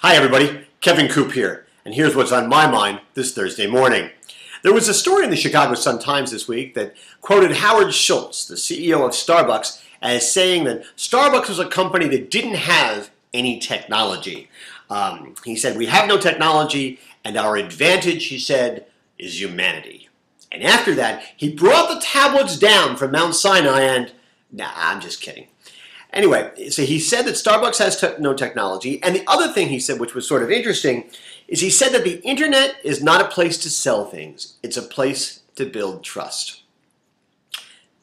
Hi everybody, Kevin Coupe here, and here's what's on my mind this Thursday morning. There was a story in the Chicago Sun-Times this week that quoted Howard Schultz, the CEO of Starbucks, as saying that Starbucks was a company that didn't have any technology. He said, "We have no technology, and our advantage," he said, "is humanity." And after that, he brought the tablets down from Mount Sinai and, nah, I'm just kidding. Anyway, so he said that Starbucks has no technology, and the other thing he said, which was sort of interesting, is he said that the internet is not a place to sell things, it's a place to build trust.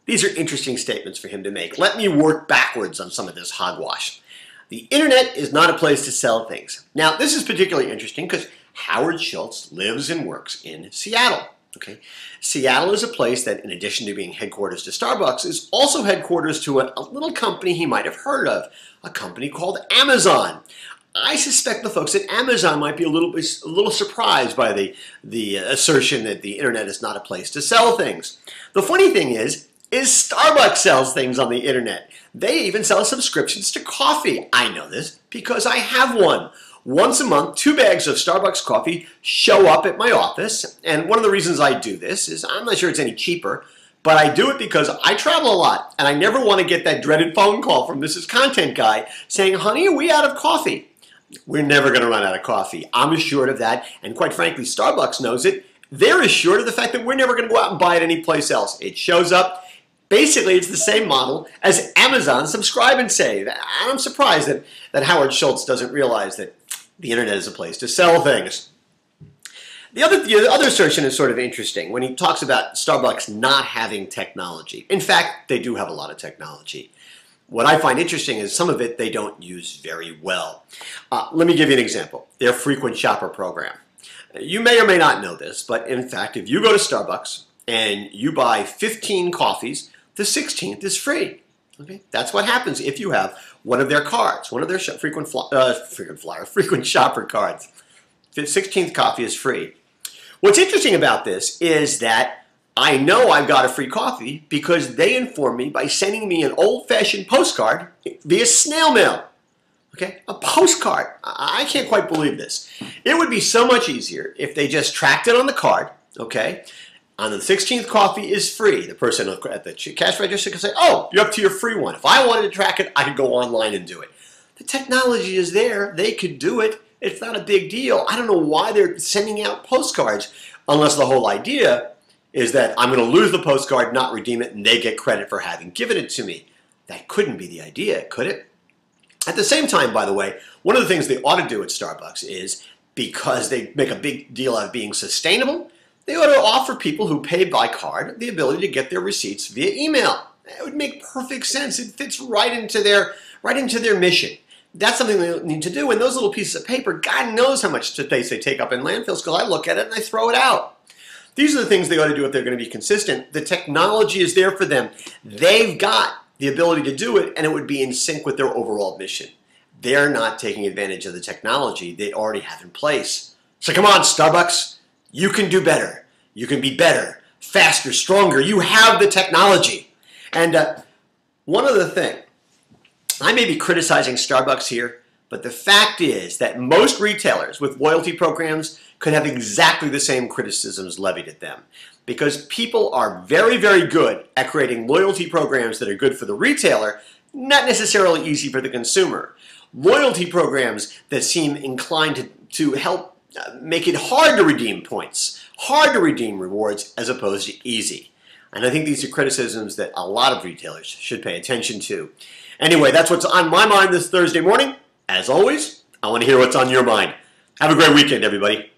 These are interesting statements for him to make. Let me work backwards on some of this hogwash. The internet is not a place to sell things. Now, this is particularly interesting because Howard Schultz lives and works in Seattle. Okay. Seattle is a place that, in addition to being headquarters to Starbucks, is also headquarters to a little company he might have heard of, a company called Amazon. I suspect the folks at Amazon might be a little surprised by the assertion that the internet is not a place to sell things. The funny thing is Starbucks sells things on the internet. They even sell subscriptions to coffee. I know this because I have one. Once a month, 2 bags of Starbucks coffee show up at my office, and one of the reasons I do this is I'm not sure it's any cheaper, but I do it because I travel a lot, and I never want to get that dreaded phone call from Mrs. Content Guy saying, "Honey, are we out of coffee?" We're never going to run out of coffee. I'm assured of that, and quite frankly, Starbucks knows it. They're assured of the fact that we're never going to go out and buy it anyplace else. It shows up. Basically, it's the same model as Amazon Subscribe and Save. I'm surprised that Howard Schultz doesn't realize that the internet is a place to sell things. The other assertion is sort of interesting when he talks about Starbucks not having technology. In fact, they do have a lot of technology. What I find interesting is some of it they don't use very well. Let me give you an example. Their frequent shopper program. You may or may not know this, but in fact, if you go to Starbucks and you buy 15 coffees, the 16th is free. Okay, that's what happens if you have one of their cards, one of their frequent shopper cards. The 16th coffee is free. What's interesting about this is that I know I've got a free coffee because they inform me by sending me an old-fashioned postcard via snail mail. Okay, a postcard. I can't quite believe this. It would be so much easier if they just tracked it on the card, okay? On the 16th coffee is free. The person at the cash register can say, "Oh, you're up to your free one." If I wanted to track it, I could go online and do it. The technology is there. They could do it. It's not a big deal. I don't know why they're sending out postcards unless the whole idea is that I'm going to lose the postcard, not redeem it, and they get credit for having given it to me. That couldn't be the idea, could it? At the same time, by the way, one of the things they ought to do at Starbucks is, because they make a big deal out of being sustainable, they ought to offer people who pay by card the ability to get their receipts via email. It would make perfect sense. It fits right into their mission. That's something they need to do. And those little pieces of paper, God knows how much space they take up in landfills because I look at it and I throw it out. These are the things they ought to do if they're going to be consistent. The technology is there for them. They've got the ability to do it, and it would be in sync with their overall mission. They're not taking advantage of the technology they already have in place. So come on, Starbucks. You can do better. You can be better, faster, stronger. You have the technology. And one other thing, I may be criticizing Starbucks here, but the fact is that most retailers with loyalty programs could have exactly the same criticisms levied at them, because people are very, very good at creating loyalty programs that are good for the retailer, not necessarily easy for the consumer. Loyalty programs that seem inclined to help make it hard to redeem points, hard to redeem rewards, as opposed to easy. And I think these are criticisms that a lot of retailers should pay attention to. Anyway, that's what's on my mind this Thursday morning. As always, I want to hear what's on your mind. Have a great weekend, everybody.